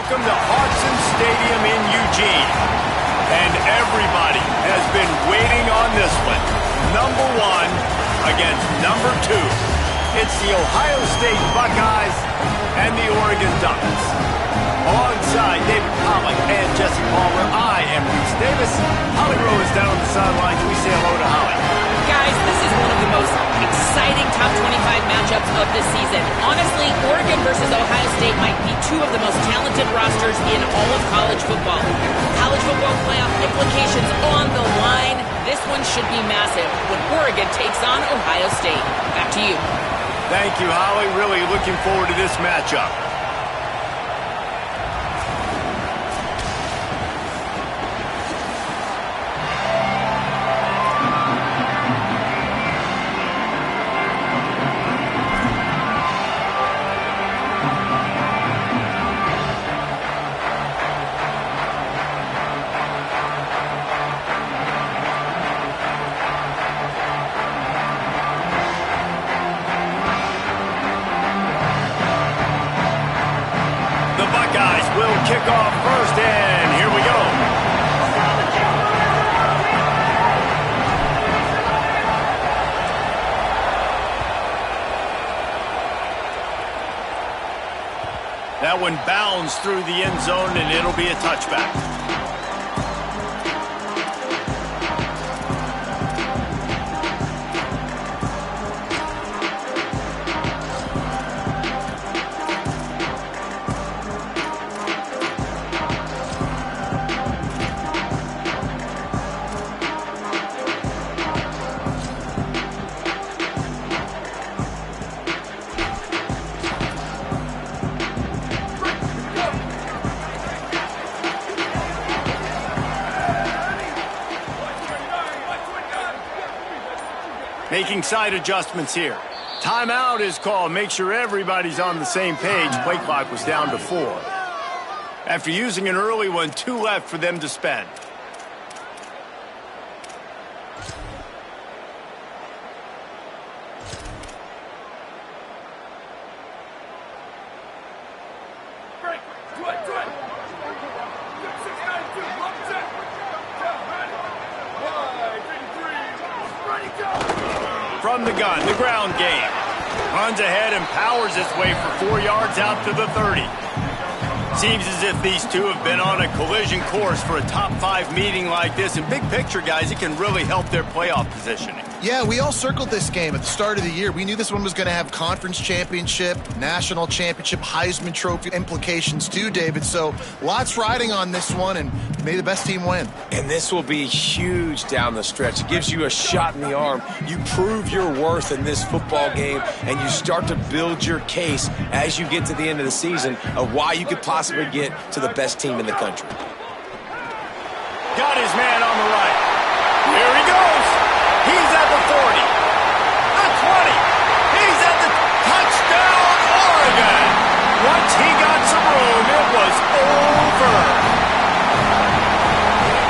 welcome to Hodgson Stadium in Eugene. And everybody has been waiting on this one. Number 1 against number 2. It's the Ohio State Buckeyes and the Oregon Ducks. Alongside David Pollack and Jesse Palmer, I am Reese Davis. Holly Rowe is down on the sidelines. We say hello to Holly. Guys, this is one of the most exciting top 25 matchups of the season. Honestly, Oregon versus Ohio State might be two of the most talented rosters in all of college football. College football playoff implications on the line. This one should be massive when Oregon takes on Ohio State. Back to you. Thank you, Holly. Really looking forward to this matchup. Kick off first, and here we go. That one bounds through the end zone, and it'll be a touchback. Making side adjustments here. Timeout is called. Make sure everybody's on the same page. Play clock was down to 4. After using an early one, 2 left for them to spend. From the gun, the ground game. Runs ahead and powers its way for 4 yards out to the 30. Seems as if these two have been on a collision course for a top 5 meeting like this. And big picture, guys, it can really help their playoff positioning. Yeah, we all circled this game at the start of the year. We knew this one was going to have conference championship, national championship, Heisman Trophy implications too, David. So lots riding on this one, and may the best team win. And this will be huge down the stretch. It gives you a shot in the arm. You prove your worth in this football game, and you start to build your case as you get to the end of the season of why you could possibly get to the best team in the country. Got his man on the right. Here he goes. He's at the 40, the 20. He's at the touchdown, Oregon. Once he got some room, it was over.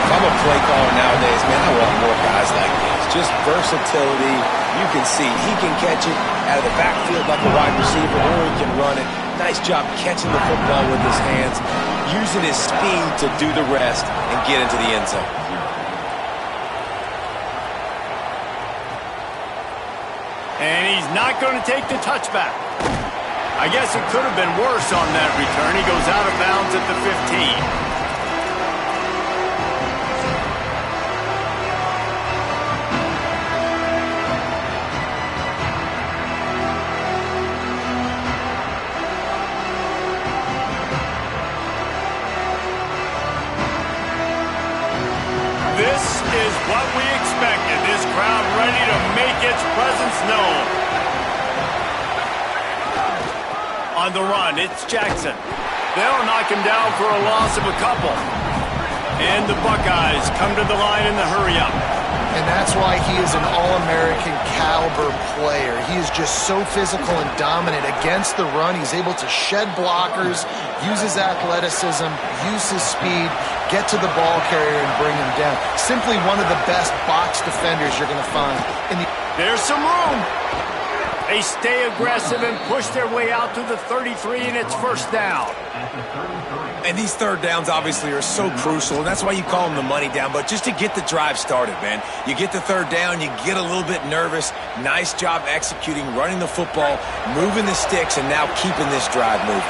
If I'm a play caller nowadays, man, I want more guys like this. Just versatility. You can see he can catch it out of the backfield like a wide receiver, or he can run it. Nice job catching the football with his hands, using his speed to do the rest and get into the end zone. And he's not going to take the touchback. I guess it could have been worse on that return. He goes out of bounds at the 15. This is what we expected. This crowd ready to make its presence known. On the run, it's Jackson. They'll knock him down for a loss of a couple. And the Buckeyes come to the line in the hurry-up. And that's why he is an All-American caliber player. He is just so physical and dominant against the run. He's able to shed blockers, use his athleticism, use his speed, get to the ball carrier and bring him down. Simply one of the best box defenders you're going to find. There's some room. They stay aggressive and push their way out to the 33, and it's first down. And these third downs obviously are so crucial, and that's why you call them the money down. But just to get the drive started, man, you get the third down, you get a little bit nervous. Nice job executing, running the football, moving the sticks, and now keeping this drive moving.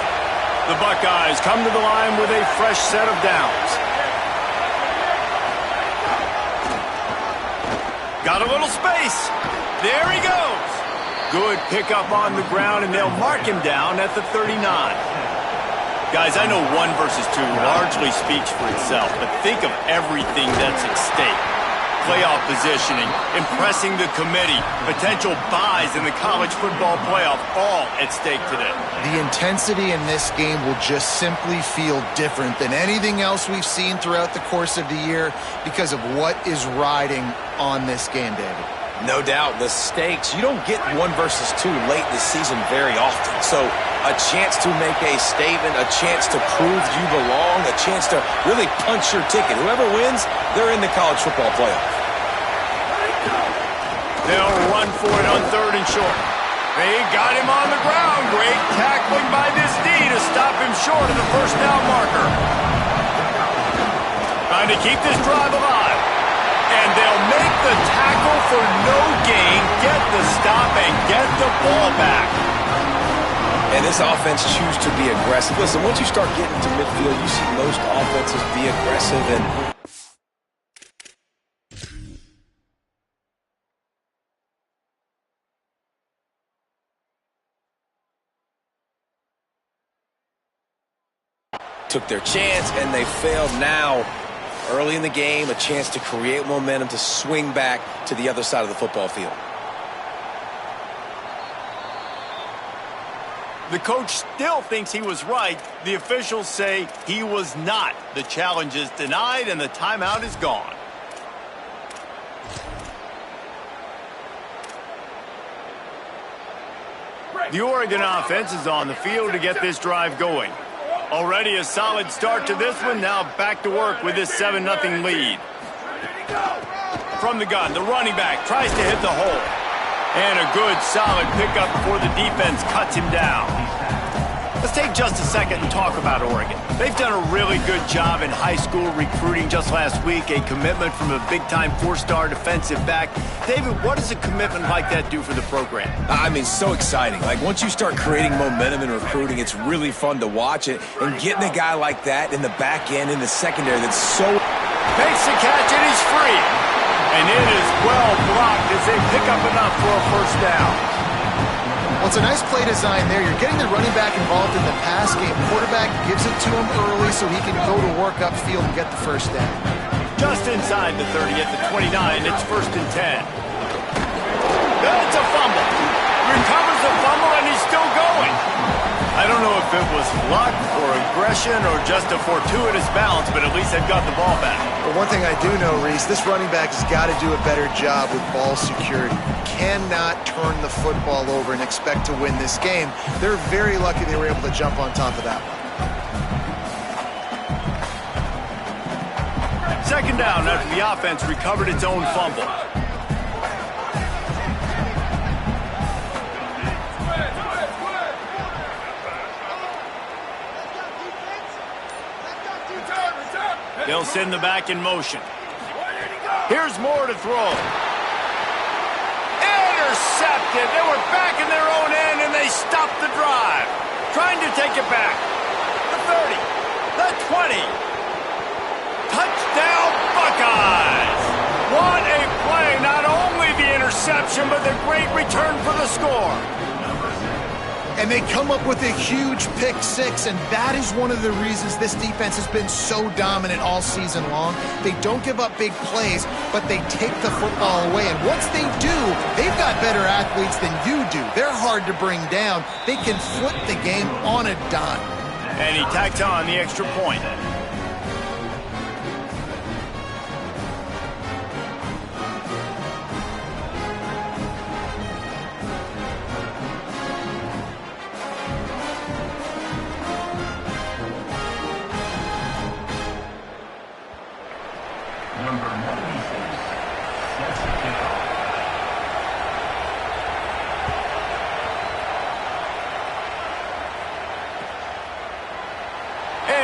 The Buckeyes come to the line with a fresh set of downs. Got a little space. There he goes. Good pickup on the ground, and they'll mark him down at the 39. Guys, I know 1 versus 2 largely speaks for itself, but think of everything that's at stake. Playoff positioning, impressing the committee, potential buys in the college football playoff, all at stake today. The intensity in this game will just simply feel different than anything else we've seen throughout the course of the year because of what is riding on this game, David. No doubt, the stakes, you don't get 1 versus 2 late this season very often. So a chance to make a statement, a chance to prove you belong, a chance to really punch your ticket. Whoever wins, they're in the college football playoff. They'll run for it on 3rd and short. They got him on the ground. Great tackling by this D to stop him short of the first down marker. Trying to keep this drive alive. And they'll make the tackle for no gain, get the stop, and get the ball back. And this offense chooses to be aggressive. Listen, once you start getting to midfield, you see most offenses be aggressive and took their chance, and they failed. Now, early in the game, a chance to create momentum to swing back to the other side of the football field. The coach still thinks he was right. The officials say he was not. The challenge is denied, and the timeout is gone. The Oregon offense is on the field to get this drive going. Already a solid start to this one. Now back to work with this 7-0 lead. From the gun, the running back tries to hit the hole. And a good, solid pickup before the defense cuts him down. Let's take just a second and talk about Oregon. They've done a really good job in high school recruiting. Just last week, a commitment from a big-time 4-star defensive back. David, what does a commitment like that do for the program? I mean, so exciting. Like, once you start creating momentum in recruiting, it's really fun to watch it. And getting a guy like that in the back end, in the secondary, that's so... Makes the catch, and he's free. And it is well blocked as they pick up enough for a first down. Well, it's a nice play design there. You're getting the running back involved in the pass game. Quarterback gives it to him early so he can go to work upfield and get the first down. Just inside the 30 at the 29, it's 1st and 10. That's a fumble. Recovers the fumble, and he's still going. I don't know if it was luck or aggression or just a fortuitous bounce, but at least they've got the ball back. But one thing I do know, Reese, this running back has got to do a better job with ball security. Cannot turn the football over and expect to win this game. They're very lucky they were able to jump on top of that one. 2nd down after the offense recovered its own fumble. They'll send the back in motion. Here's more to throw. Intercepted. They were back in their own end, and they stopped the drive. Trying to take it back. The 30. The 20. Touchdown, Buckeyes. What a play. Not only the interception, but the great return for the score. And they come up with a huge pick six, and that is one of the reasons this defense has been so dominant all season long. They don't give up big plays, but they take the football away. And once they do, they've got better athletes than you do. They're hard to bring down. They can flip the game on a dime. And he tacks on the extra point.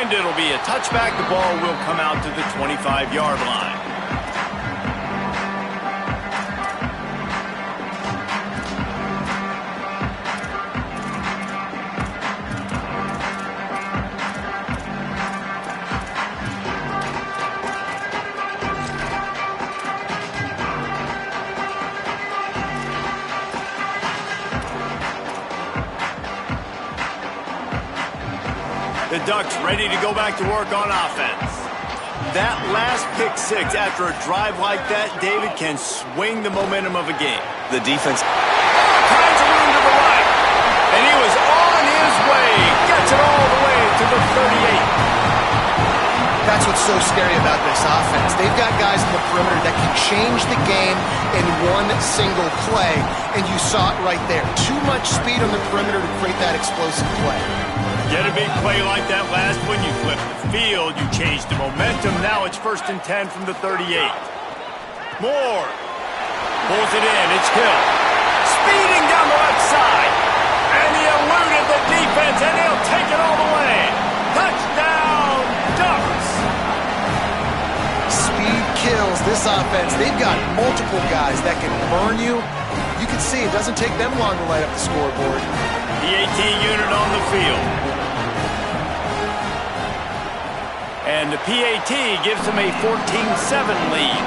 And it'll be a touchback. The ball will come out to the 25-yard line. The Ducks ready to go back to work on offense. That last pick six after a drive like that, David, can swing the momentum of a game. The defense. All kinds of room to the right. And he was on his way. Gets it all the way to the 38. That's what's so scary about this offense. They've got guys in the perimeter that can change the game in one single play, and you saw it right there. Too much speed on the perimeter to create that explosive play. Get a big play like that last one, you flip the field, you change the momentum. Now it's 1st and 10 from the 38. Moore pulls it in, it's Hill. Speeding down the left side. And he eluded the defense, and he'll take it all the way. Touchdown, Ducks! Speed kills this offense. They've got multiple guys that can burn you. You can see it doesn't take them long to light up the scoreboard. The 18 unit on the field. And the PAT gives them a 14-7 lead.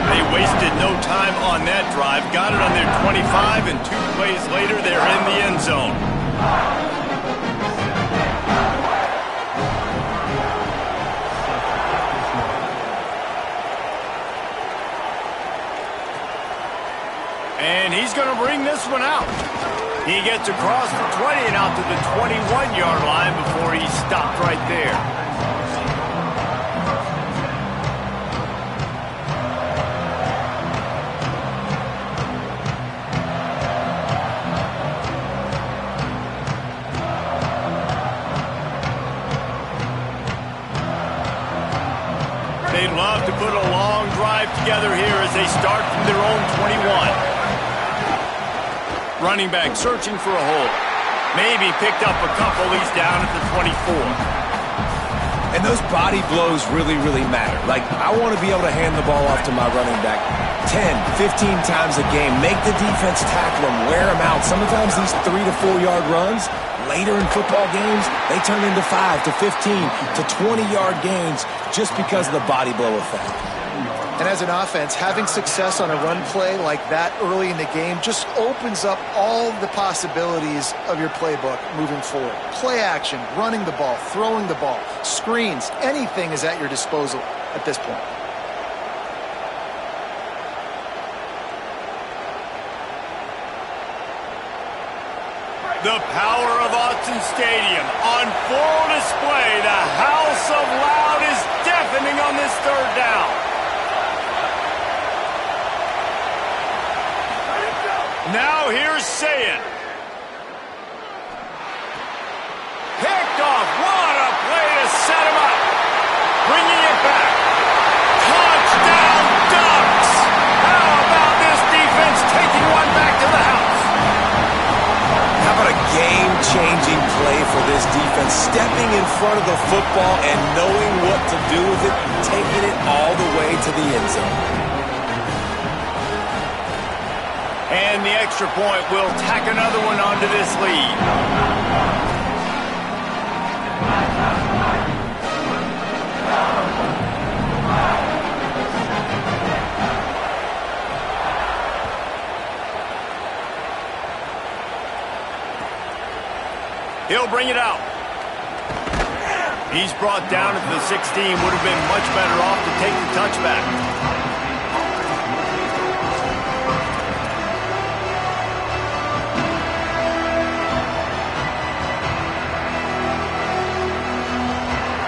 They wasted no time on that drive. Got it on their 25, and 2 plays later, they're in the end zone. And he's going to bring this one out. He gets across the 20 and out to the 21-yard line before he stopped right there. They'd love to put a long drive together here as they start from their own 21. Running back searching for a hole. Maybe picked up a couple. He's down at the 24. And those body blows really, really matter. Like, I want to be able to hand the ball off to my running back 10, 15 times a game. Make the defense tackle him, wear him out. Sometimes these 3 to 4 yard runs, later in football games, they turn into 5 to 15 to 20-yard gains just because of the body blow effect. And as an offense, having success on a run play like that early in the game just opens up all the possibilities of your playbook moving forward. Play action, running the ball, throwing the ball, screens, anything is at your disposal at this point. The power of Autzen Stadium on full display. The house of loud is deafening on this 3rd down. Now here's Sayin. Picked off. What a play to set him up. Bringing it back. Touchdown, Ducks. How about this defense taking one back to the house? How about a game-changing play for this defense? Stepping in front of the football and knowing what to do with it, taking it all the way to the end zone. And the extra point will tack another one onto this lead. He'll bring it out. He's brought down at the 16. Would have been much better off to take the touchback.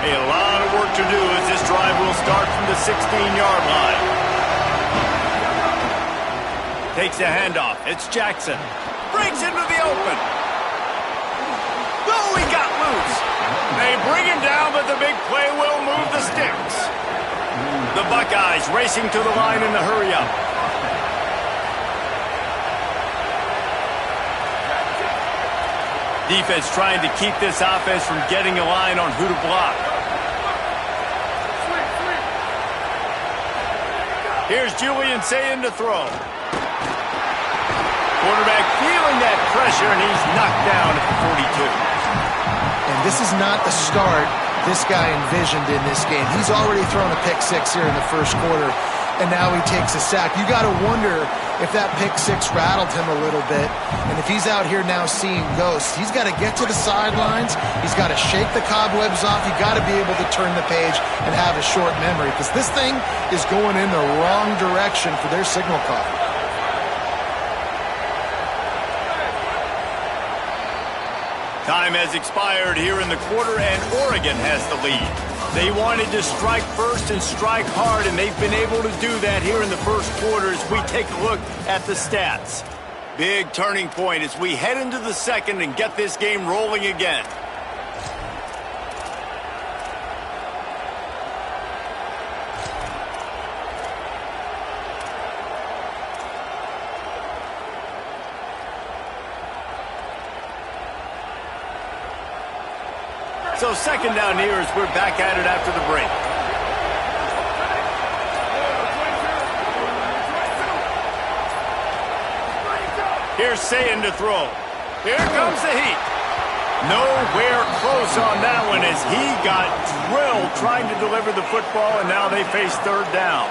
A lot of work to do as this drive will start from the 16-yard line. Takes a handoff. It's Jackson. Breaks into the open. Oh, he got loose. They bring him down, but the big play will move the sticks. The Buckeyes racing to the line in the hurry-up. Defense trying to keep this offense from getting a line on who to block. Here's Julian saying to throw. Quarterback feeling that pressure, and he's knocked down at the 42. And this is not the start this guy envisioned in this game. He's already thrown a pick six here in the first quarter, and now he takes a sack. You got to wonder if that pick six rattled him a little bit, and if he's out here now seeing ghosts. He's got to get to the sidelines. He's got to shake the cobwebs off. You got to be able to turn the page and have a short memory, because this thing is going in the wrong direction for their signal call. Time has expired here in the quarter, and Oregon has the lead. They wanted to strike first and strike hard, and they've been able to do that here in the first quarter as we take a look at the stats. Big turning point as we head into the second and get this game rolling again. So second down here as we're back at it after the break. Here's Sayin to throw. Here comes the heat. Nowhere close on that one as he got drilled trying to deliver the football, and now they face third down.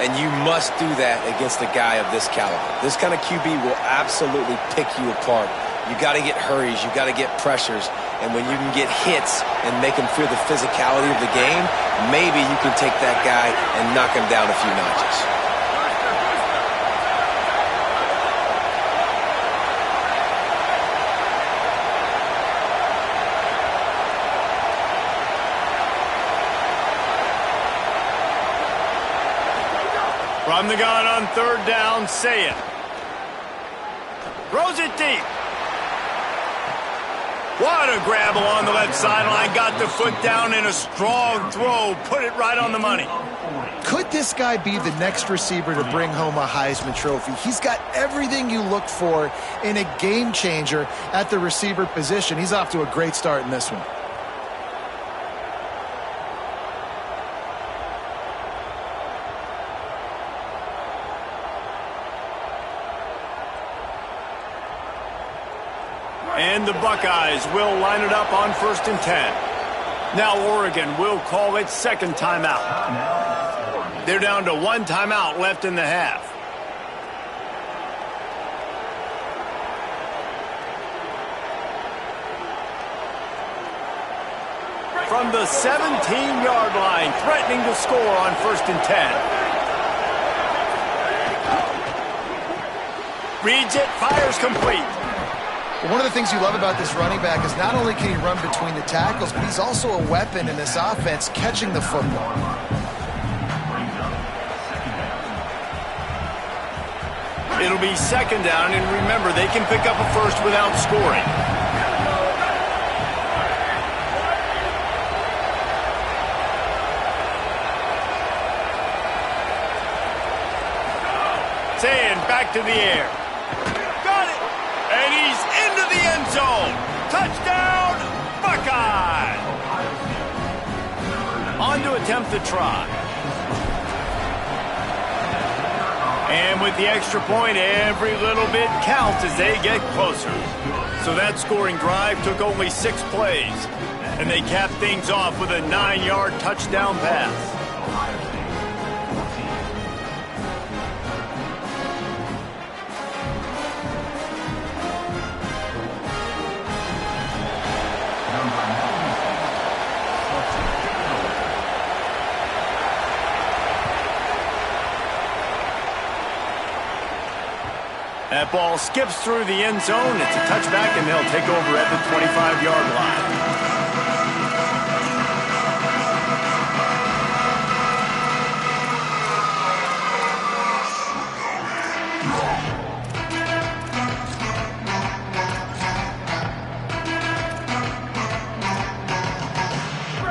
And you must do that against a guy of this caliber. This kind of QB will absolutely pick you apart. You got to get hurries. You got to get pressures. And when you can get hits and make him feel the physicality of the game, maybe you can take that guy and knock him down a few notches. From the gun on third down, Sayin. Throws it deep. What a grab along the left sideline. Got the foot down in a strong throw. Put it right on the money. Could this guy be the next receiver to bring home a Heisman Trophy? He's got everything you look for in a game changer at the receiver position. He's off to a great start in this one. And the Buckeyes will line it up on 1st and 10. Now Oregon will call its second timeout. They're down to one timeout left in the half. From the 17-yard line, threatening to score on 1st and 10. Reads it, fires complete. One of the things you love about this running back is not only can he run between the tackles, but he's also a weapon in this offense, catching the football. It'll be second down, and remember, they can pick up a first without scoring. Sayin back to the air. Got it! And he's into the end zone. Touchdown, Buckeye! On to attempt the try. And with the extra point, every little bit counts as they get closer. So that scoring drive took only 6 plays. And they capped things off with a 9-yard touchdown pass. That ball skips through the end zone. It's a touchback, and they'll take over at the 25-yard line.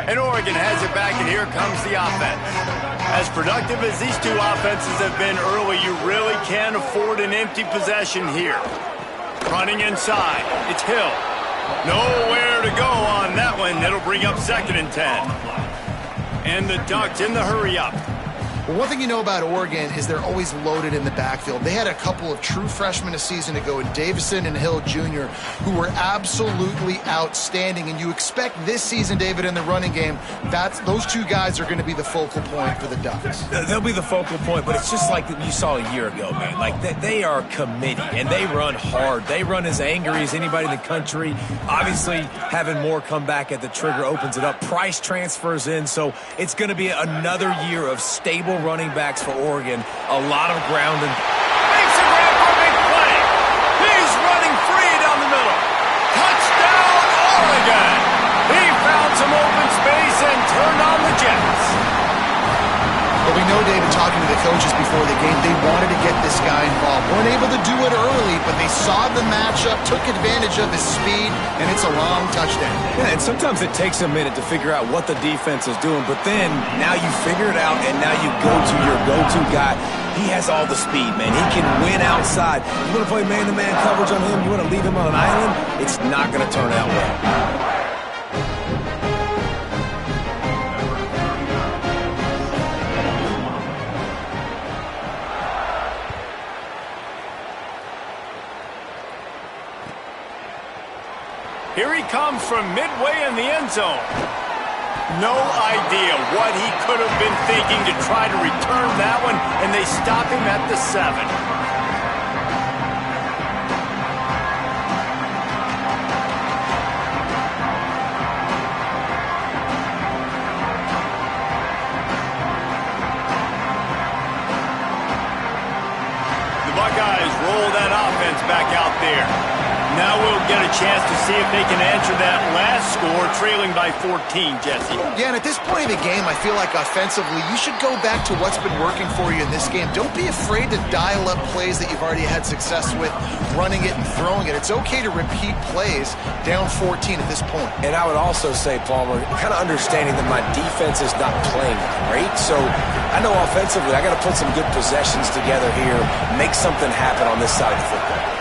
And Oregon has it back, and here comes the offense. As productive as these two offenses have been early, you really can't afford an empty possession here. Running inside, it's Hill. Nowhere to go on that one. It'll bring up 2nd and 10. And the Ducks in the hurry up. But one thing you know about Oregon is they're always loaded in the backfield. They had a couple of true freshmen a season ago in Davison and Hill Jr. who were absolutely outstanding. And you expect this season, David, in the running game, those two guys are going to be the focal point for the Ducks. They'll be the focal point, but it's just like you saw a year ago, man. Like, they are committed, and they run hard. They run as angry as anybody in the country. Obviously, having more come back at the trigger opens it up. Price transfers in, so it's going to be another year of stable running backs for Oregon. A lot of ground and Makes a grab for a big play. He's running free down the middle. Touchdown, Oregon. He found some open space and turned on the Jets. But we know, David, talking to the coaches before the game, they wanted to get this guy involved. Weren't able to do it early, but they saw the matchup, took advantage of his speed, and it's a long touchdown. Yeah, and sometimes it takes a minute to figure out what the defense is doing, but then now you figure it out, and now you go to your go-to guy. He has all the speed, man. He can win outside. You want to play man-to-man coverage on him? You want to leave him on an island? It's not going to turn out well. Here he comes from midway in the end zone. No idea what he could have been thinking to try to return that one, and they stop him at the 7. The Buckeyes roll that offense back out there. Now we'll get a chance to see if they can answer that last score, trailing by 14, Jesse. Yeah, and at this point of the game, I feel like offensively, you should go back to what's been working for you in this game. Don't be afraid to dial up plays that you've already had success with, running it and throwing it. It's okay to repeat plays down 14 at this point. And I would also say, Palmer, kind of understanding that my defense is not playing great, so I know offensively I got to put some good possessions together here, make something happen on this side of the football.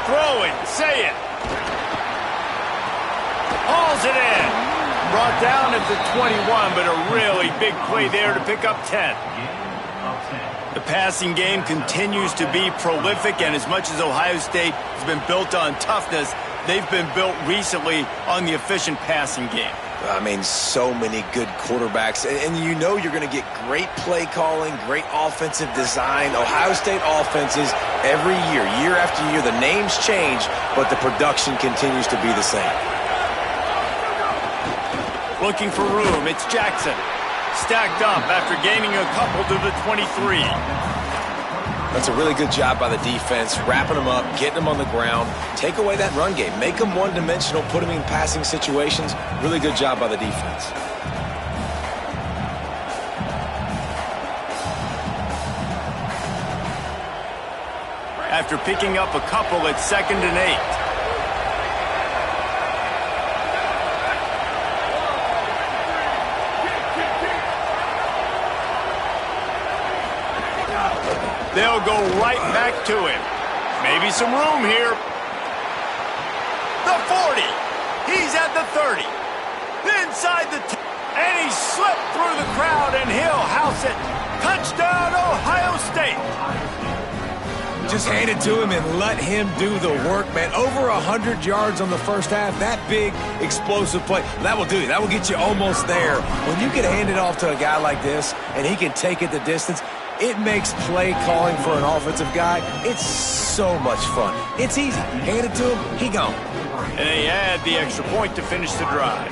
Throwing, say it. Hauls it in. Brought down at the 21, but a really big play there to pick up 10. The passing game continues to be prolific, and as much as Ohio State has been built on toughness, they've been built recently on the efficient passing game. I mean, so many good quarterbacks, and you know you're going to get great play calling, great offensive design. Ohio State offenses every year after year, the names change, but the production continues to be the same. Looking for room, it's Jackson. Stacked up after gaining a couple to the 23. That's a really good job by the defense, wrapping them up, getting them on the ground. Take away that run game. Make them one-dimensional, put them in passing situations. Really good job by the defense. After picking up a couple at 2nd and 8. They'll go right back to him. Maybe some room here. The 40. He's at the 30. Inside the 10. And he slipped through the crowd, and he'll house it. Touchdown, Ohio State. Just hand it to him and let him do the work, man. Over 100 yards on the first half. That big, explosive play. That will do you. That will get you almost there. When you can hand it off to a guy like this, and he can take it the distance, it makes play calling for an offensive guy, it's so much fun. It's easy. Hand it to him, he gone. And they add the extra point to finish the drive.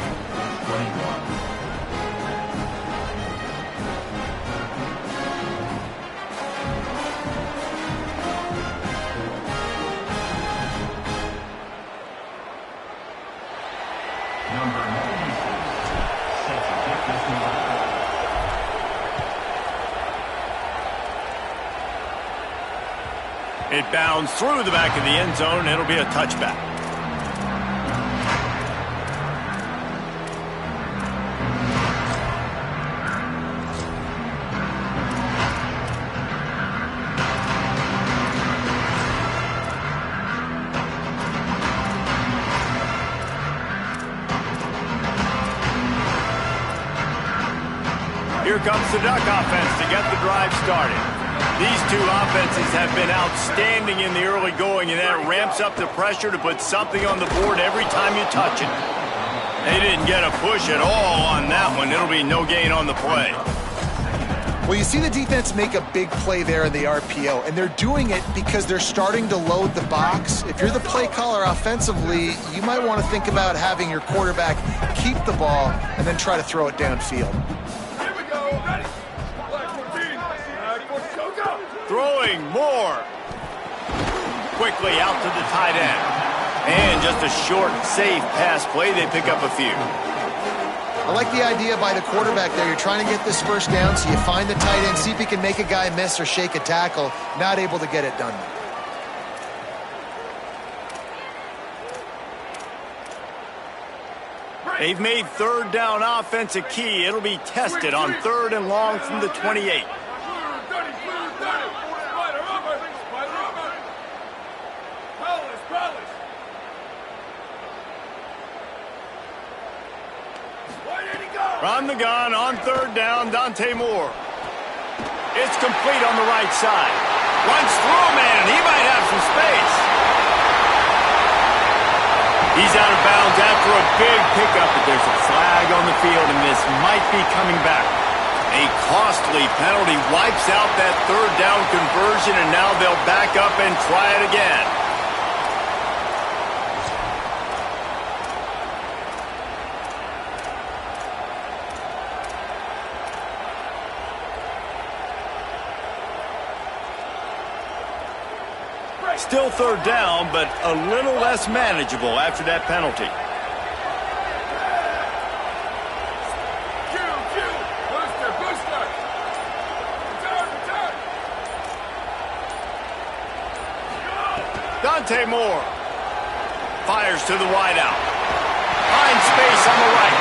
It bounds through the back of the end zone. It'll be a touchback. here comes the Duck offense to get the drive started. These two offenses have been outstanding in the early going, and that ramps up the pressure to put something on the board every time you touch it. They didn't get a push at all on that one. It'll be no gain on the play. Well, you see the defense make a big play there in the RPO, and they're doing it because they're starting to load the box. If you're the play caller offensively, you might want to think about having your quarterback keep the ball and then try to throw it downfield. Here we go. Ready? Black 14. Go. Throwing more. Quickly out to the tight end. And just a short, safe pass play. They pick up a few. I like the idea by the quarterback there. You're trying to get this first down, so you find the tight end, see if he can make a guy miss or shake a tackle. Not able to get it done. They've made third down offense a key. It'll be tested on 3rd and long from the 28. From the gun on 3rd down, Dante Moore. It's complete on the right side. Runs through a man. He might have some space. He's out of bounds after a big pickup, but there's a flag on the field, and this might be coming back. A costly penalty wipes out that 3rd down conversion, and now they'll back up and try it again. Still 3rd down, but a little less manageable after that penalty. Booster. Return. Dante Moore fires to the wideout. Finds space on the right.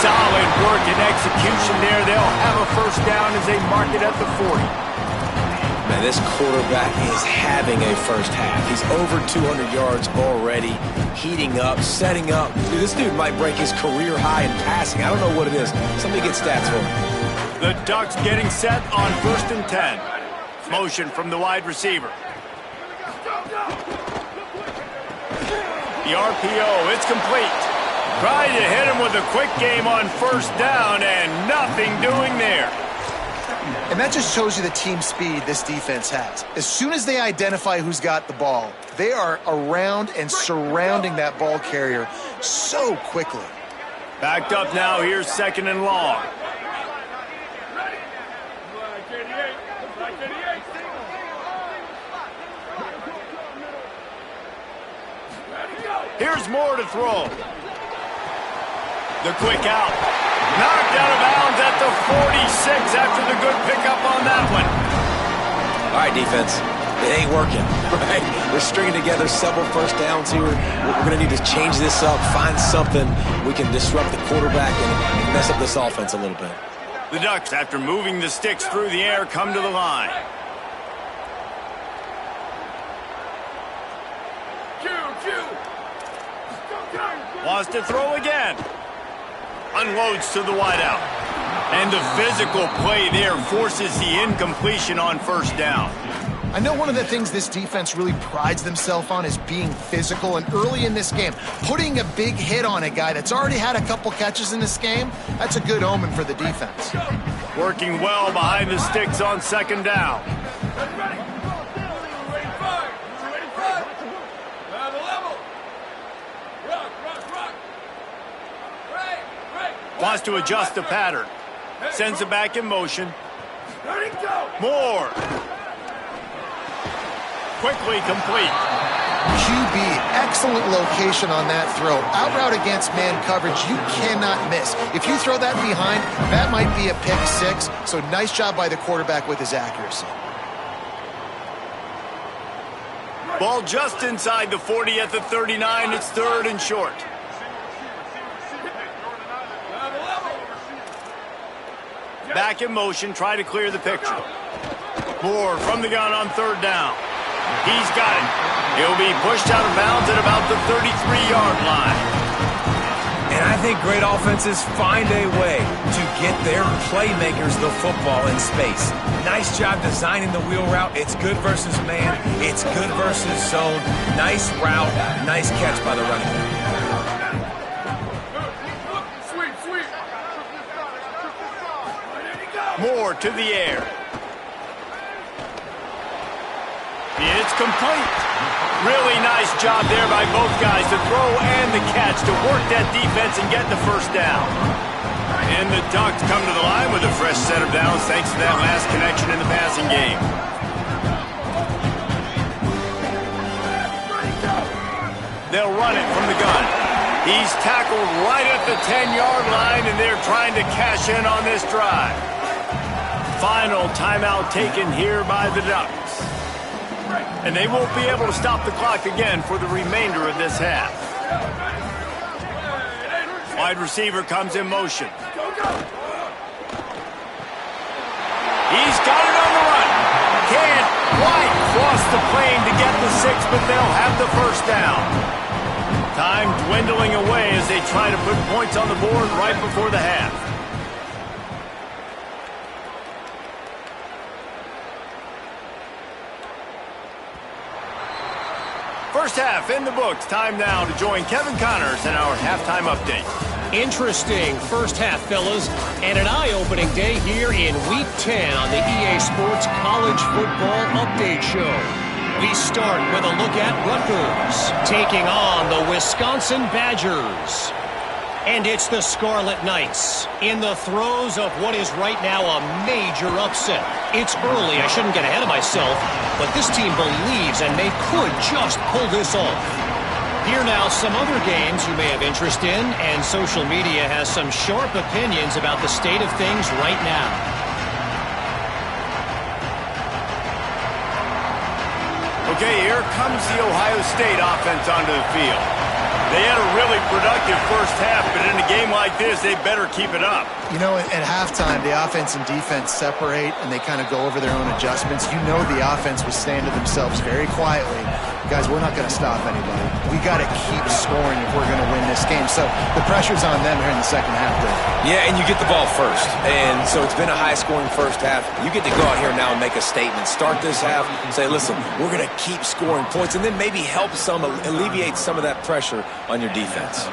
Solid work and execution there. They'll have a first down as they mark it at the 40. Man, this quarterback is having a first half. He's over 200 yards already, heating up, setting up. Dude, this dude might break his career high in passing. I don't know what it is. Somebody get stats for him. The Ducks getting set on 1st and 10. Motion from the wide receiver. The RPO, it's complete. Trying to hit him with a quick game on 1st down, and nothing doing there. And that just shows you the team speed this defense has. As soon as they identify who's got the ball, they are around and surrounding that ball carrier so quickly. Backed up now, here's 2nd and long. Here's Moore to throw. The quick out. Knocked out of bounds at the 46 after the good pickup on that one. All right, defense. It ain't working, right? We're stringing together several first downs here. We're going to need to change this up, find something we can disrupt the quarterback and mess up this offense a little bit. The Ducks, after moving the sticks through the air, come to the line. Wants to throw again. Unloads to the wideout. And the physical play there forces the incompletion on 1st down. I know one of the things this defense really prides themselves on is being physical, and early in this game, putting a big hit on a guy that's already had a couple catches in this game, that's a good omen for the defense. Working well behind the sticks on 2nd down. Wants to adjust the pattern. Sends it back in motion. Moore. Quickly complete. QB, excellent location on that throw. Out route against man coverage, you cannot miss. If you throw that behind, that might be a pick 6. So nice job by the quarterback with his accuracy. Ball just inside the 40 at the 39. It's 3rd and short. Back in motion, try to clear the picture. Moore from the gun on 3rd down. He's got it. He'll be pushed out of bounds at about the 33-yard line. And I think great offenses find a way to get their playmakers the football in space. Nice job designing the wheel route. It's good versus man. It's good versus zone. Nice route. Nice catch by the running back. Moore to the air. It's complete. Really nice job there by both guys, the throw and the catch, to work that defense and get the first down. And the Ducks come to the line with a fresh set of downs thanks to that last connection in the passing game. They'll run it from the gun. He's tackled right at the 10-yard line, and they're trying to cash in on this drive. Final timeout taken here by the Ducks. And they won't be able to stop the clock again for the remainder of this half. Wide receiver comes in motion. He's got it on the run. Can't quite cross the plane to get the 6, but they'll have the first down. Time dwindling away as they try to put points on the board right before the half. First half in the books. Time now to join Kevin Connors in our halftime update. Interesting first half, fellas, and an eye-opening day here in Week 10 on the EA Sports College Football Update Show. We start with a look at Rutgers taking on the Wisconsin Badgers. And it's the Scarlet Knights in the throes of what is right now a major upset. It's early, I shouldn't get ahead of myself, but this team believes and they could just pull this off. Here now some other games you may have interest in, and social media has some sharp opinions about the state of things right now. Okay, here comes the Ohio State offense onto the field. They had a really productive first half, but in a game like this, they better keep it up. You know, at halftime, the offense and defense separate, and they kind of go over their own adjustments. You know the offense was saying to themselves very quietly, guys, we're not going to stop anybody. We got to keep scoring if we're going to win this game. So the pressure's on them here in the second half, though. Yeah, and you get the ball first. And so it's been a high-scoring first half. You get to go out here now and make a statement. Start this half and say, listen, we're going to keep scoring points, and then maybe help alleviate some of that pressure on your defense.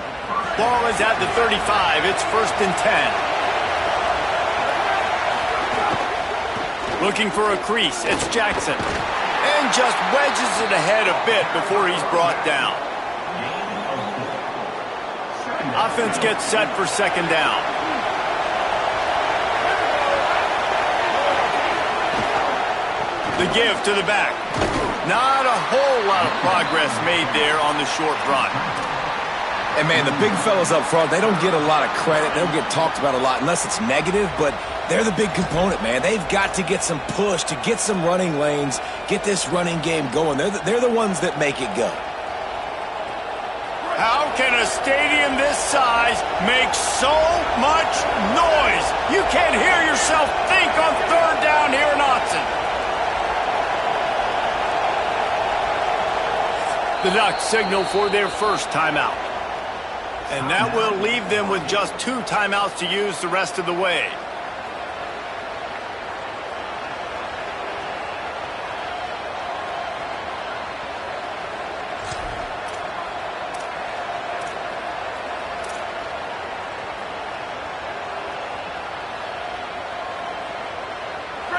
Ball is at the 35. It's 1st and 10. Looking for a crease. It's Jackson. And just wedges it ahead a bit before he's brought down. Offense gets set for second down. The give to the back. Not a whole lot of progress made there on the short run. And, man, the big fellas up front, they don't get a lot of credit. They don't get talked about a lot unless it's negative, but they're the big component, man. They've got to get some push, to get some running lanes, get this running game going. They're the ones that make it go. How can a stadium this size make so much noise? You can't hear yourself think on third down here in Autzen. The Ducks signal for their first timeout. And that will leave them with just 2 timeouts to use the rest of the way.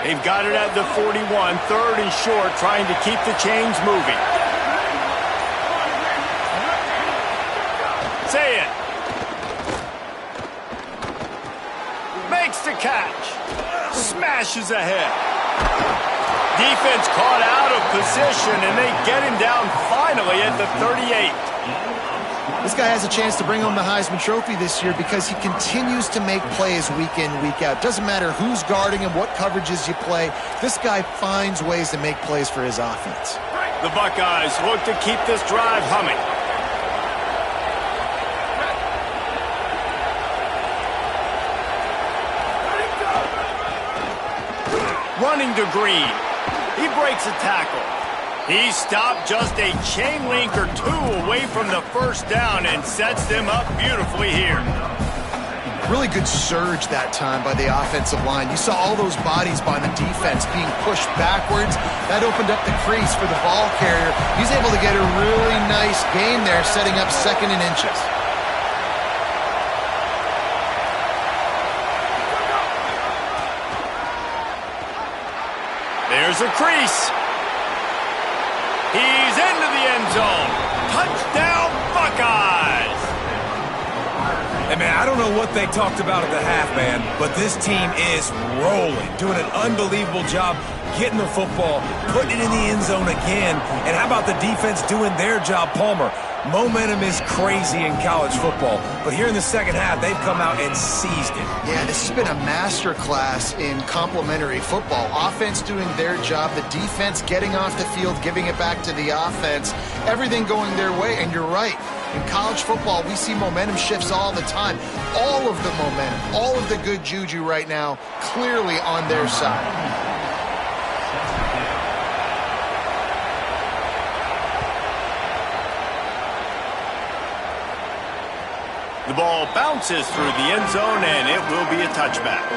They've got it at the 41, 3rd and short, trying to keep the chains moving. Say it. Makes the catch. Smashes ahead. Defense caught out of position, and they get him down finally at the 38. This guy has a chance to bring home the Heisman Trophy this year because he continues to make plays week in, week out. Doesn't matter who's guarding him, what coverages you play. This guy finds ways to make plays for his offense. The Buckeyes look to keep this drive humming. Running to Green. He breaks a tackle. He stopped just a chain link or two away from the first down and sets them up beautifully here. Really good surge that time by the offensive line. You saw all those bodies by the defense being pushed backwards. That opened up the crease for the ball carrier. He's able to get a really nice gain there, setting up 2nd and inches. There's a crease. He's into the end zone. Touchdown, Buckeyes! Hey, man, I don't know what they talked about at the half, man, but this team is rolling, doing an unbelievable job getting the football, putting it in the end zone again. And how about the defense doing their job, Palmer? Momentum is crazy in college football, but here in the second half, they've come out and seized it. Yeah, this has been a masterclass in complementary football. Offense doing their job, the defense getting off the field, giving it back to the offense, everything going their way. And you're right, in college football, we see momentum shifts all the time. All of the momentum, all of the good juju right now, clearly on their side. The ball bounces through the end zone, and it will be a touchback.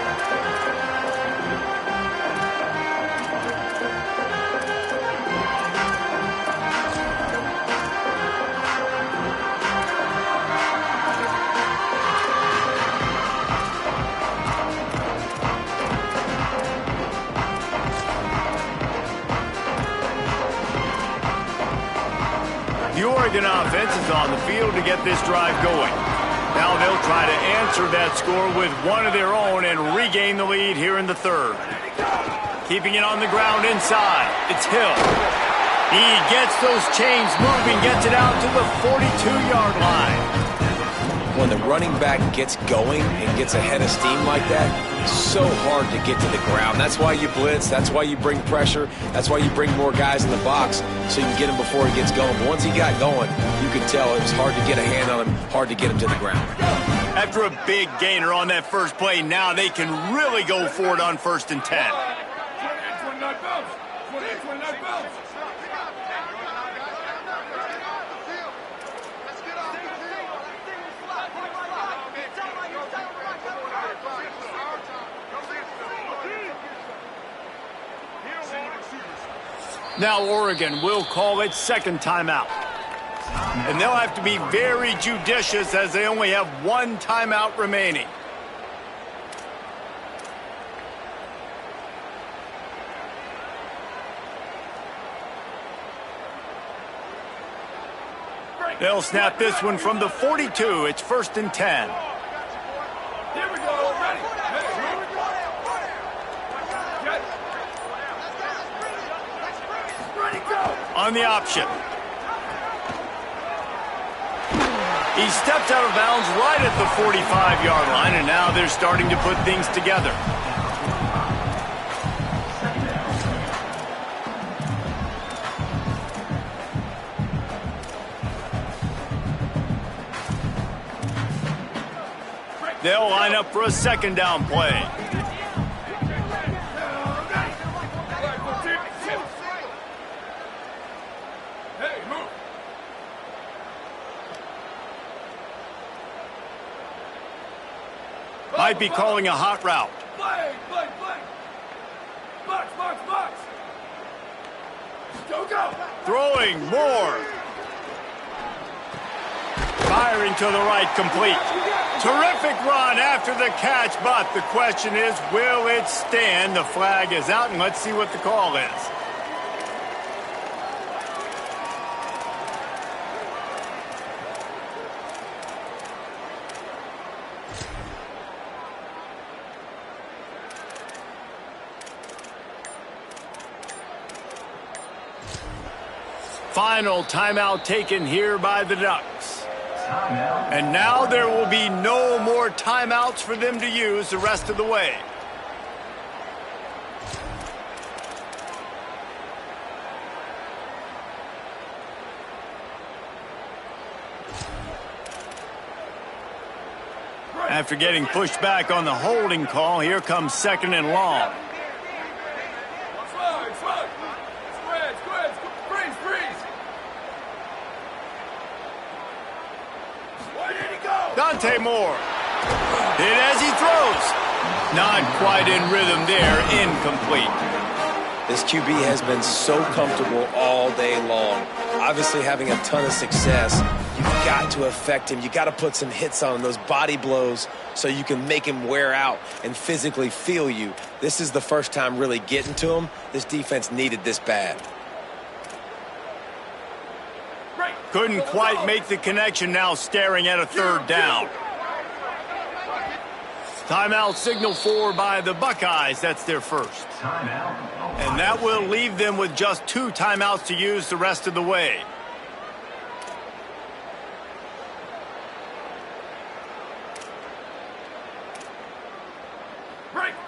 The Oregon offense is on the field to get this drive going. Now they'll try to answer that score with one of their own and regain the lead here in the third. Keeping it on the ground inside. It's Hill. He gets those chains moving, gets it out to the 42-yard line. When the running back gets going and gets ahead of steam like that, it's so hard to get to the ground. That's why you blitz. That's why you bring pressure. That's why you bring more guys in the box so you can get him before he gets going. But once he got going, you could tell it was hard to get a hand on him, hard to get him to the ground. After a big gainer on that first play, now they can really go for it on 1st and 10. Now Oregon will call it 2nd timeout. And they'll have to be very judicious as they only have 1 timeout remaining. They'll snap this one from the 42. It's 1st and 10. Here we go. Ready. Ready, go. On the option. He stepped out of bounds right at the 45-yard line, and now they're starting to put things together. They'll line up for a 2nd down play. Might be calling a hot route. Box. Go. Throwing more. Firing to the right, complete. Terrific run after the catch, but the question is, will it stand? The flag is out, and let's see what the call is. Final timeout taken here by the Ducks. And now there will be no more timeouts for them to use the rest of the way. After getting pushed back on the holding call, here comes 2nd and long. Dante Moore. Hit as he throws. Not quite in rhythm there. Incomplete. This QB has been so comfortable all day long. Obviously having a ton of success. You've got to affect him. You've got to put some hits on him, those body blows, so you can make him wear out and physically feel you. This is the first time really getting to him. This defense needed this bad. Couldn't quite make the connection, now staring at a third down. Timeout signal forward by the Buckeyes. That's their first. And that will leave them with just 2 timeouts to use the rest of the way.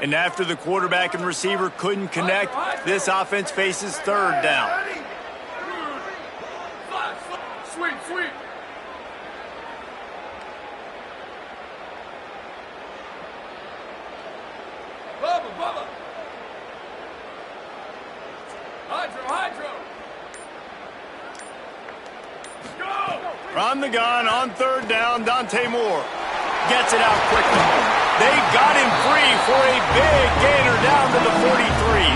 And after the quarterback and receiver couldn't connect, this offense faces third down. Sweet, sweet. Bubba, Bubba. Hydro. Go! From the gun on third down, Dante Moore gets it out quickly. They got him free for a big gainer down to the 43.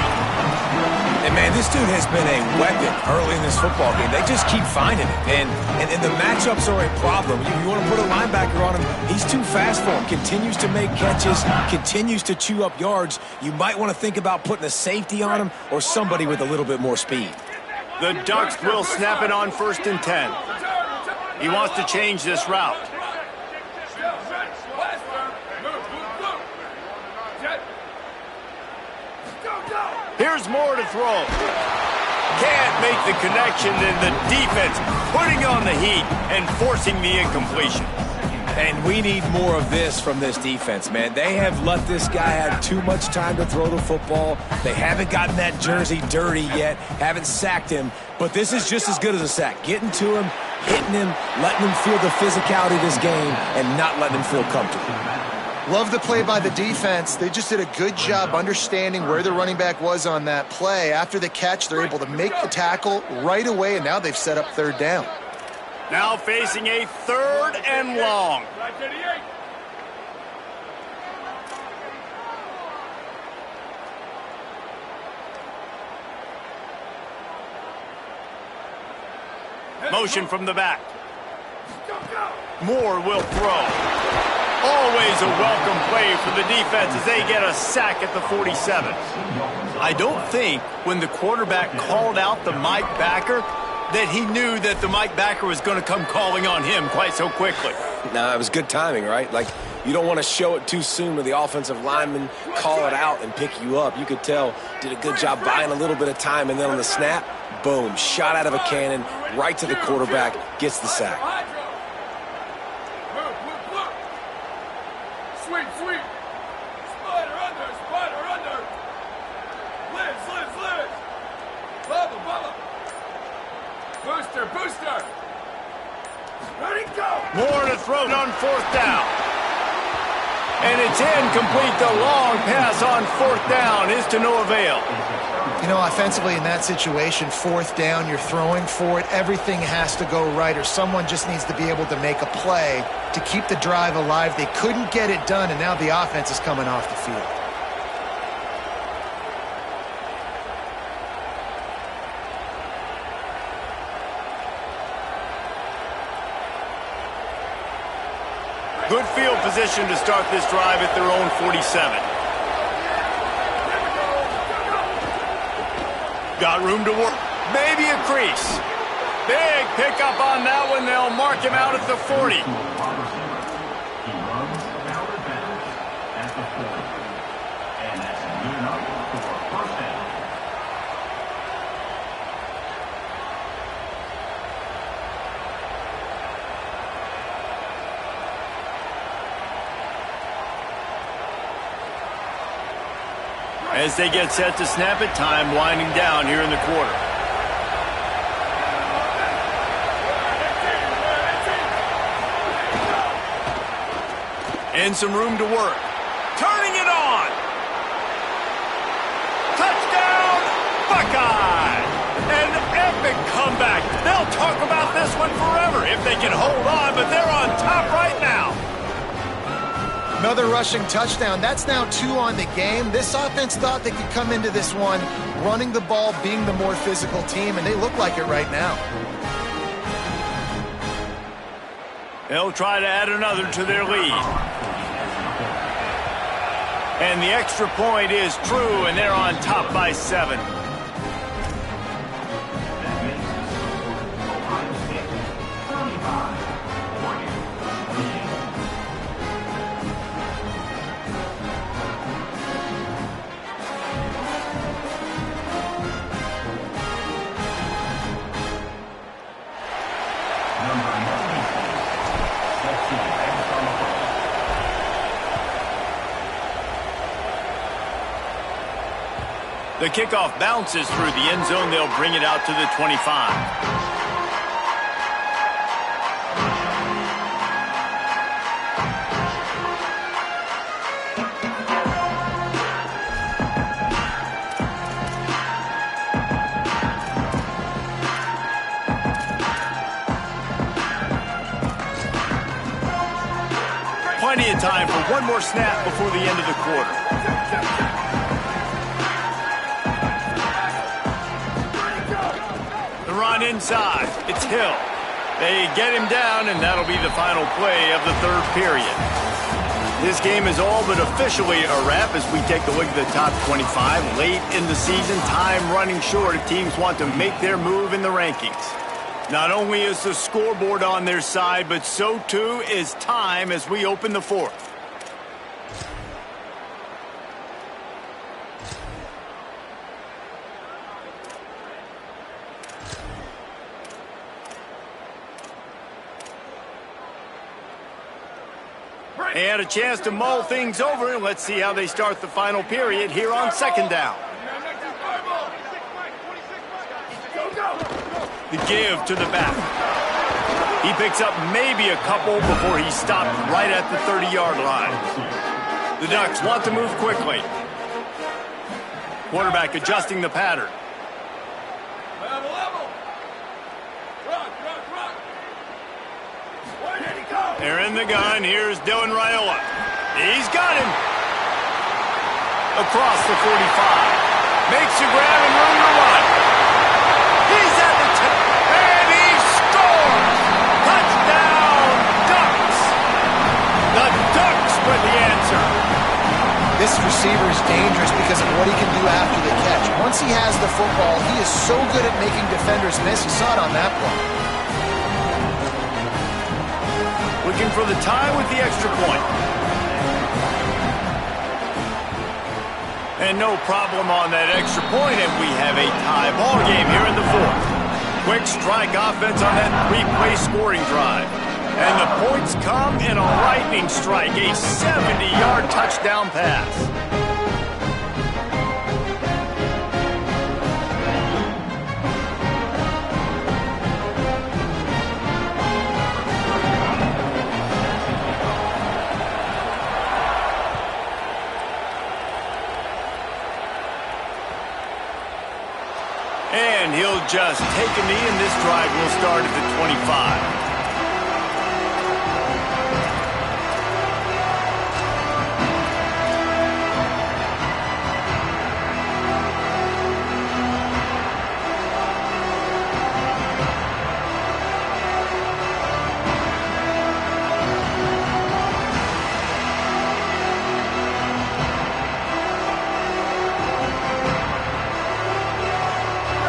And, man, this dude has been a weapon early in this football game. They just keep finding it. And the matchups are a problem. You want to put a linebacker on him, he's too fast for him. Continues to make catches, continues to chew up yards. You might want to think about putting a safety on him or somebody with a little bit more speed. The Ducks will snap it on 1st and 10. He wants to change this route. Here's Moore to throw. Can't make the connection, and the defense putting on the heat and forcing the incompletion. And we need more of this from this defense, man. They have let this guy have too much time to throw the football. They haven't gotten that jersey dirty yet, haven't sacked him. But this is just as good as a sack. Getting to him, hitting him, letting him feel the physicality of this game, and not letting him feel comfortable. Love the play by the defense. They just did a good job understanding where the running back was on that play. After the catch, they're able to make the tackle right away, and now they've set up third down. Now facing a 3rd and long. Motion from the back. Moore will throw. Always a welcome play for the defense as they get a sack at the 47. I don't think when the quarterback called out the Mike backer that he knew that the Mike backer was going to come calling on him quite so quickly. No, it was good timing, right? Like, you don't want to show it too soon with the offensive lineman call it out and pick you up. You could tell, did a good job buying a little bit of time, and then on the snap, boom, shot out of a cannon, right to the quarterback, gets the sack. Sweet. Spider under. Liz. Bubba. Booster. Ready, go. Moore to throw on 4th down. And it's incomplete. The long pass on 4th down is to no avail. You know, offensively in that situation, 4th down, you're throwing for it. Everything has to go right, or someone just needs to be able to make a play to keep the drive alive. They couldn't get it done, and now the offense is coming off the field. Good field position to start this drive at their own 47. Got room to work. Maybe a crease. Big pickup on that one. They'll mark him out at the 40. As they get set to snap it, time winding down here in the quarter. And some room to work. Turning it on. Touchdown, Buckeye! An epic comeback. They'll talk about this one forever if they can hold on, but they're on top right now. Another rushing touchdown. That's now 2 on the game. This offense thought they could come into this one running the ball, being the more physical team, and they look like it right now. They'll try to add another to their lead. And the extra point is true, and they're on top by 7. The kickoff bounces through the end zone. They'll bring it out to the 25. Plenty of time for one more snap before the end of the quarter. Run inside. It's Hill. They get him down, and that'll be the final play of the third period. This game is all but officially a wrap as we take a look at the top 25. Late in the season, time running short if teams want to make their move in the rankings. Not only is the scoreboard on their side, but so too is time as we open the fourth. They had a chance to mull things over, and let's see how they start the final period here on second down. The give to the back. He picks up maybe a couple before he stopped right at the 30-yard line. The Ducks want to move quickly. Quarterback adjusting the pattern. They're in the gun. Here's Dylan Raiola. He's got him. Across the 45. Makes a grab and room to run. He's at the 10. And he scores! Touchdown, Ducks! The Ducks with the answer. This receiver is dangerous because of what he can do after the catch. Once he has the football, he is so good at making defenders miss. You saw it on that play. Looking for the tie with the extra point. And no problem on that extra point, and we have a tie ball game here in the fourth. Quick strike offense on that 3-play scoring drive. And the points come in a lightning strike, a 70-yard touchdown pass. And he'll just take a knee, and this drive will start at the 25.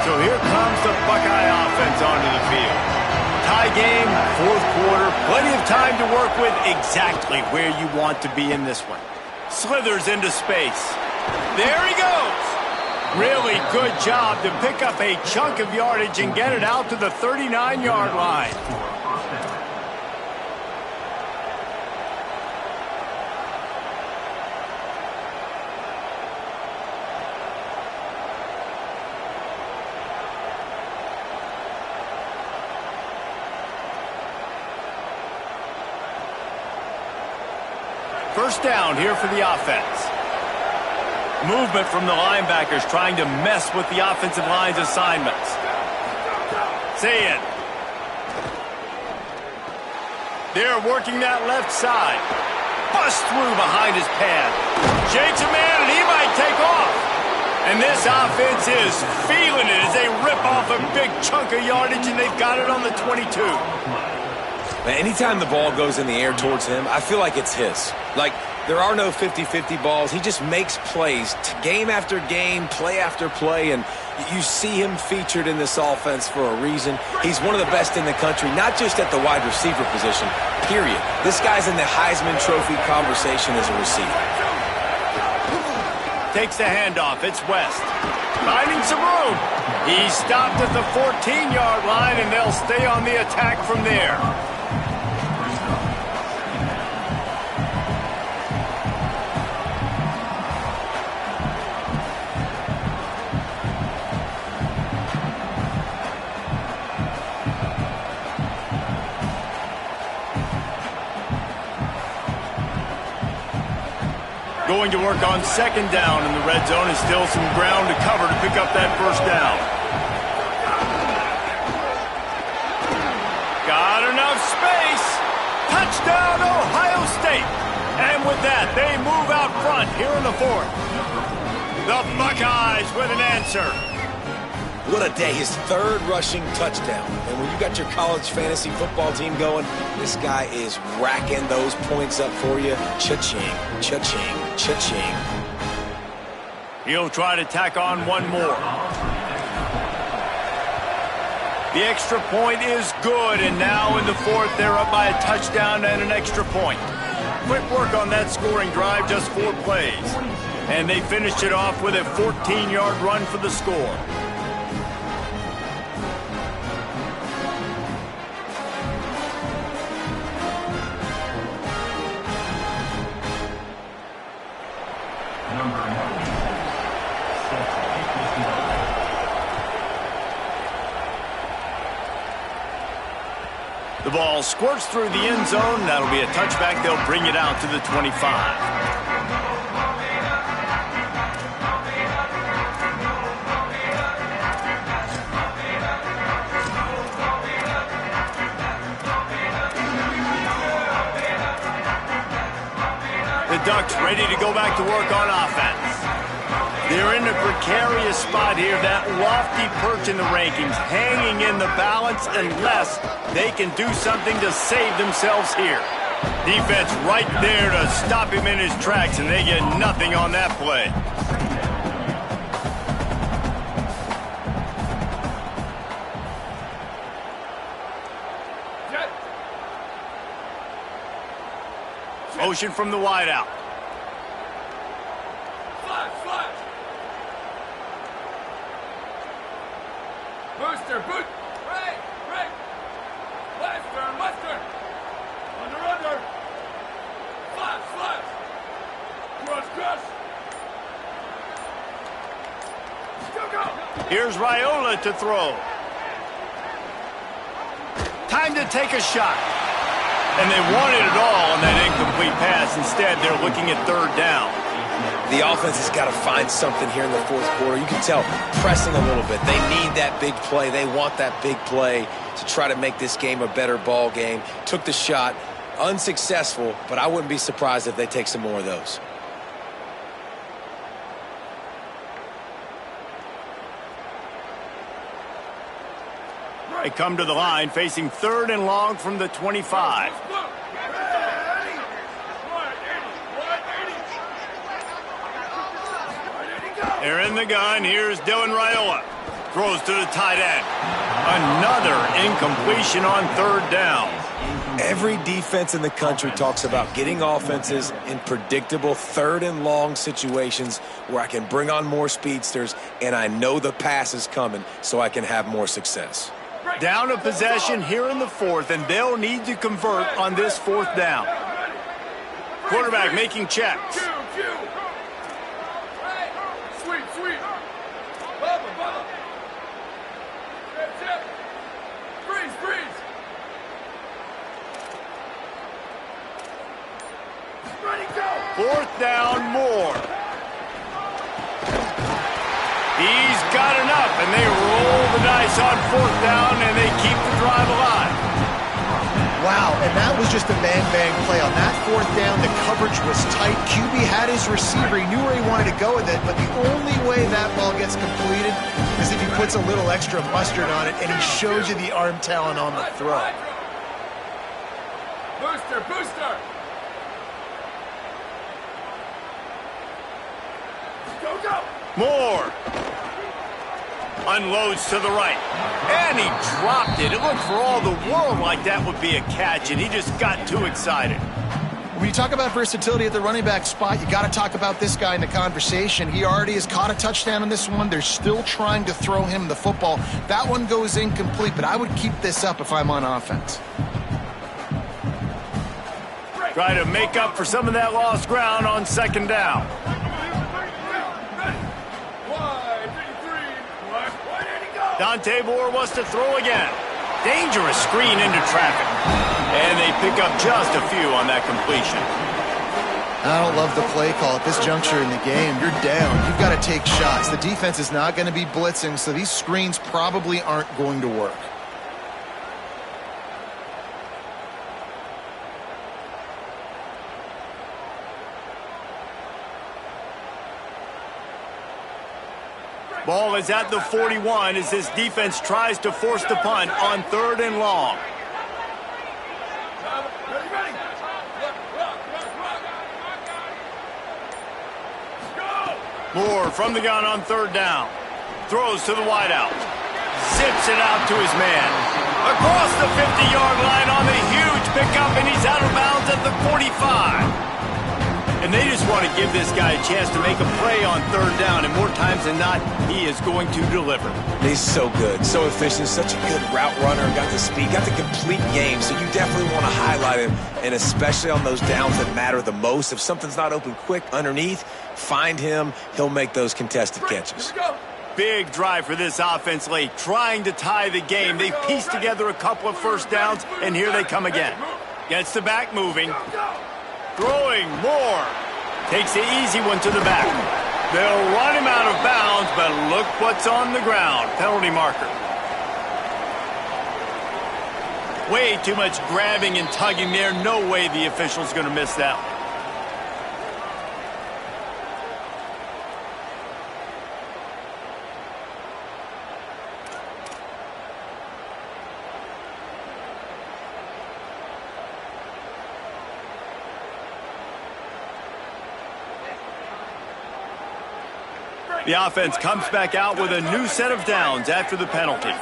So here comes the Buckeye offense onto the field. Tie game, fourth quarter, plenty of time to work with, exactly where you want to be in this one. Slithers into space. There he goes. Really good job to pick up a chunk of yardage and get it out to the 39-yard line. First down here for the offense. Movement from the linebackers trying to mess with the offensive line's assignments. Say it. They're working that left side. busts through behind his pad. Shakes a man, and he might take off. And this offense is feeling it as they rip off a big chunk of yardage, and they've got it on the 22. Man, anytime the ball goes in the air towards him, I feel like it's his. Like, there are no 50-50 balls. He just makes plays, game after game, play after play, and you see him featured in this offense for a reason. He's one of the best in the country, not just at the wide receiver position, period. This guy's in the Heisman Trophy conversation as a receiver. Takes the handoff. It's West. Finding some room. He stopped at the 14-yard line, and they'll stay on the attack from there. Going to work on second down in the red zone, and still some ground to cover to pick up that first down. Got enough space. Touchdown, Ohio State. And with that, they move out front here in the fourth. The Buckeyes with an answer. What a day, his third rushing touchdown. And when you got your college fantasy football team going, this guy is racking those points up for you. Cha-ching, cha-ching, cha-ching. He'll try to tack on one more. The extra point is good, and now in the fourth, they're up by a touchdown and an extra point. Quick work on that scoring drive, just 4 plays. And they finished it off with a 14-yard run for the score. The ball squirts through the end zone. That'll be a touchback. They'll bring it out to the 25. The Ducks ready to go back to work on offense. They're in a precarious spot here, that lofty perch in the rankings, hanging in the balance unless they can do something to save themselves here. Defense right there to stop him in his tracks, and they get nothing on that play. Motion from the wideout. Booster, boot! Break! Break! Western! Western! Under! Flash! Flash! Crush! Crush! Still go! Here's Raiola to throw. Time to take a shot. And they wanted it all on that incomplete pass. Instead, they're looking at third down. The offense has got to find something here in the fourth quarter. You can tell, pressing a little bit. They need that big play. They want that big play to try to make this game a better ball game. Took the shot, unsuccessful, but I wouldn't be surprised if they take some more of those. They come to the line, facing third and long from the 25. They're in the gun. Here's Dylan Raiola. Throws to the tight end. Another incompletion on third down. Every defense in the country talks about getting offenses in predictable third and long situations where I can bring on more speedsters and I know the pass is coming so I can have more success. Down a possession here in the fourth, and they'll need to convert on this fourth down. Quarterback making checks. Sweet, sweet. Bubba, Bubba. Chip. Freeze, freeze. Ready, go. Fourth down, more. He's got enough, and they roll the dice on fourth down, and they keep the drive alive. Wow, And that was just a bang-bang play. On that fourth down, the coverage was tight. QB had his receiver. He knew where he wanted to go with it, but the only way that ball gets completed is if he puts a little extra mustard on it, and he shows you the arm talent on the throw. Booster, booster! Go, go! Moore unloads to the right, and he dropped it. It looked for all the world like that would be a catch, and he just got too excited. When you talk about versatility at the running back spot, you got to talk about this guy in the conversation. He already has caught a touchdown on this one. They're still trying to throw him the football. That one goes incomplete, but I would keep this up if I'm on offense. Try to make up for some of that lost ground on second down. Dante Moore wants to throw again. Dangerous screen into traffic. And they pick up just a few on that completion. I don't love the play call at this juncture in the game. You're down. You've got to take shots. The defense is not going to be blitzing, so these screens probably aren't going to work. Ball is at the 41 as this defense tries to force the punt on 3rd and long. Moore from the gun on 3rd down. Throws to the wideout. Zips it out to his man. Across the 50-yard line on the huge pickup, and he's out of bounds at the 45. And they just want to give this guy a chance to make a play on 3rd down, and more times than not, he is going to deliver. He's so good, so efficient, such a good route runner, got the speed, got the complete game, so you definitely want to highlight him, and especially on those downs that matter the most. If something's not open quick underneath, find him. He'll make those contested catches. Big drive for this offense late, trying to tie the game. They pieced together a couple of first downs, and here they come again. Gets the back moving. Throwing, Moore takes the easy one to the back. They'll run him out of bounds, but look what's on the ground. Penalty marker. Way too much grabbing and tugging there. No way the official's going to miss that one. The offense comes back out with a new set of downs after the penalty.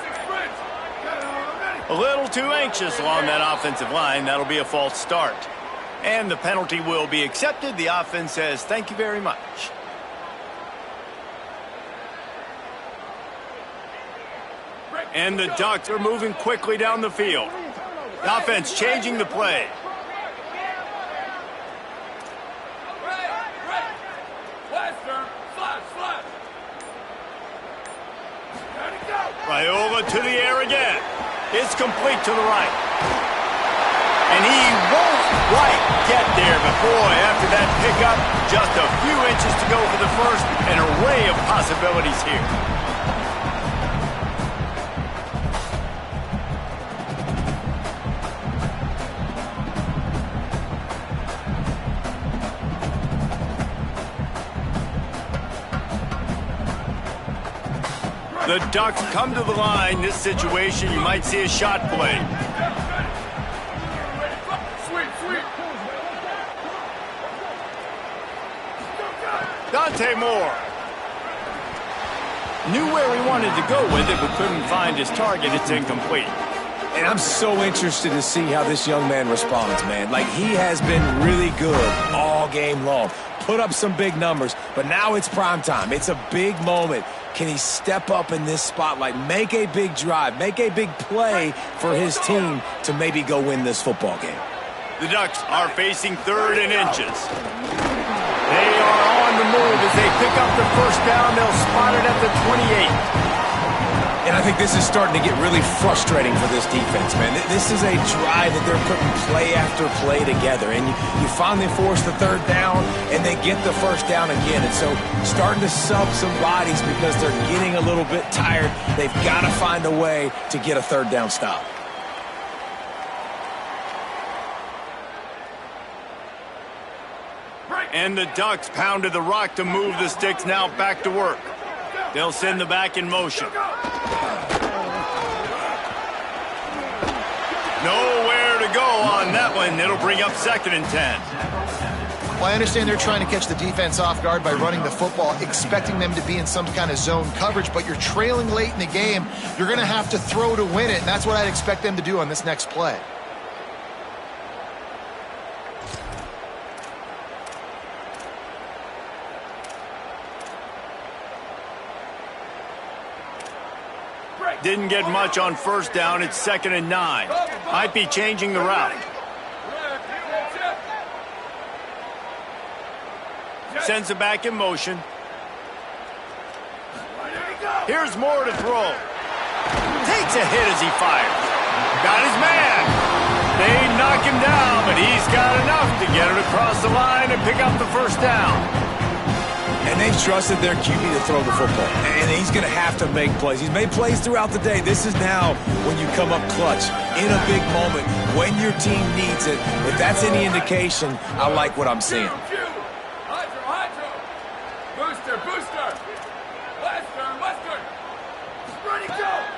A little too anxious along that offensive line. That'll be a false start. And the penalty will be accepted. The offense says, thank you very much. And the Ducks are moving quickly down the field. The offense changing the play. Raiola to the air again. It's complete to the right. And he won't quite get there, but boy, after that pickup, just a few inches to go for the first. An array of possibilities here. The Ducks come to the line. This situation, you might see a shot play. Dante Moore knew where he wanted to go with it, but couldn't find his target. It's incomplete. And I'm so interested to see how this young man responds, man. Like, he has been really good all game long. Put up some big numbers, but now it's prime time. It's a big moment. Can he step up in this spotlight, make a big drive, make a big play for his team to maybe go win this football game? The Ducks are facing 3rd and inches. They are on the move as they pick up the first down. They'll spot it at the 28. And I think this is starting to get really frustrating for this defense, man. This is a drive that they're putting play after play together. And you finally force the 3rd down, and they get the first down again. And so starting to sub some bodies because they're getting a little bit tired. They've got to find a way to get a 3rd down stop. And the Ducks pounded the rock to move the sticks, now back to work. They'll send the back in motion. Nowhere to go on that one. It'll bring up 2nd and 10. Well, I understand they're trying to catch the defense off guard by running the football, expecting them to be in some kind of zone coverage, but you're trailing late in the game. You're going to have to throw to win it, and that's what I'd expect them to do on this next play. Didn't get much on 1st down. It's 2nd and 9. Might be changing the route. Sends it back in motion. Here's Moore to throw. Takes a hit as he fires. Got his man. They knock him down, but he's got enough to get it across the line and pick up the 1st down. And they've trusted their QB to throw the football. And he's going to have to make plays. He's made plays throughout the day. This is now when you come up clutch in a big moment when your team needs it. If that's any indication, I like what I'm seeing.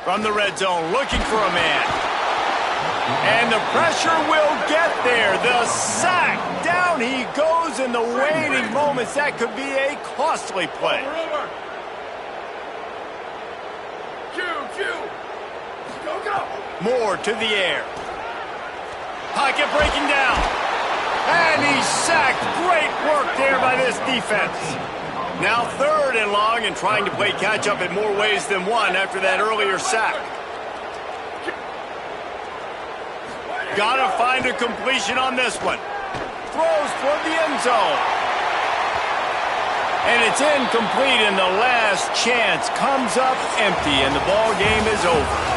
From the red zone, looking for a man. And the pressure will get there. The sack. Down he goes in the waiting moments. That could be a costly play. Moore to the air. Pocket breaking down. And he's sacked. Great work there by this defense. Now 3rd and long and trying to play catch-up in more ways than one after that earlier sack. Gotta find a completion on this one. Throws toward the end zone. And it's incomplete, and the last chance comes up empty, and the ball game is over.